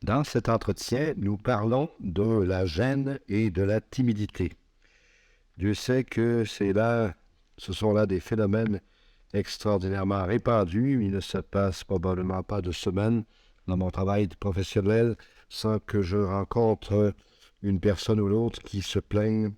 Dans cet entretien, nous parlons de la gêne et de la timidité. Dieu sait que ce sont là des phénomènes extraordinairement répandus. Il ne se passe probablement pas de semaine dans mon travail professionnel sans que je rencontre une personne ou l'autre qui se plaigne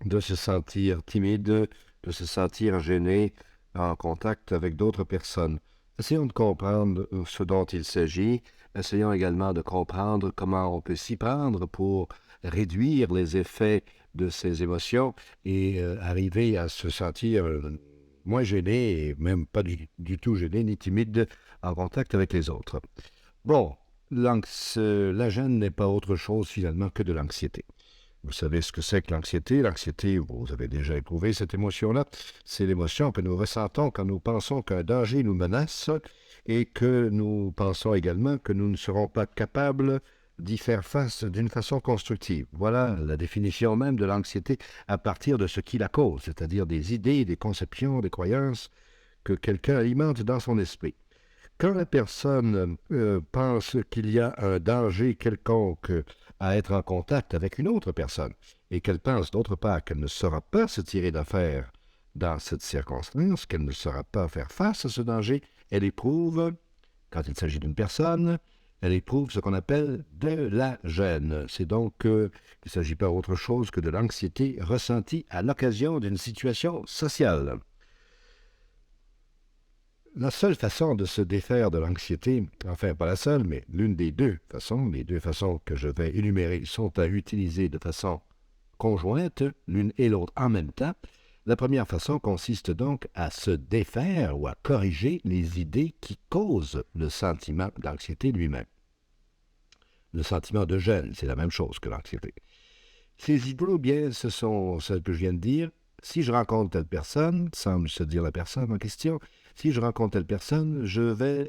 de se sentir timide, de se sentir gêné en contact avec d'autres personnes. Essayons de comprendre ce dont il s'agit. Essayons également de comprendre comment on peut s'y prendre pour réduire les effets de ces émotions et arriver à se sentir moins gêné et même pas du tout gêné ni timide en contact avec les autres. Bon, la gêne n'est pas autre chose finalement que de l'anxiété. Vous savez ce que c'est que l'anxiété. L'anxiété, vous avez déjà éprouvé cette émotion-là. C'est l'émotion que nous ressentons quand nous pensons qu'un danger nous menace et que nous pensons également que nous ne serons pas capables d'y faire face d'une façon constructive. Voilà la définition même de l'anxiété à partir de ce qui la cause, c'est-à-dire des idées, des conceptions, des croyances que quelqu'un alimente dans son esprit. Quand la personne pense qu'il y a un danger quelconque à être en contact avec une autre personne et qu'elle pense d'autre part qu'elle ne saura pas se tirer d'affaire dans cette circonstance, qu'elle ne saura pas faire face à ce danger, elle éprouve, quand il s'agit d'une personne, elle éprouve ce qu'on appelle de la gêne. C'est donc qu'il ne s'agit pas autre chose que de l'anxiété ressentie à l'occasion d'une situation sociale. La seule façon de se défaire de l'anxiété, enfin pas la seule, mais l'une des deux façons, les deux façons que je vais énumérer sont à utiliser de façon conjointe, l'une et l'autre en même temps. La première façon consiste donc à se défaire ou à corriger les idées qui causent le sentiment d'anxiété lui-même. Le sentiment de gêne, c'est la même chose que l'anxiété. Ces idées, bien, ce sont celles que je viens de dire. Si je rencontre telle personne, semble se dire la personne en question, si je rencontre telle personne, je vais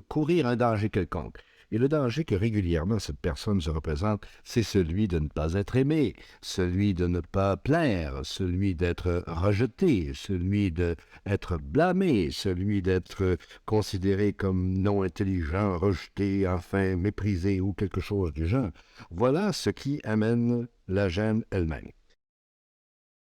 courir un danger quelconque. Et le danger que régulièrement cette personne se représente, c'est celui de ne pas être aimé, celui de ne pas plaire, celui d'être rejeté, celui d'être blâmé, celui d'être considéré comme non intelligent, rejeté, enfin méprisé ou quelque chose du genre. Voilà ce qui amène la gêne elle-même.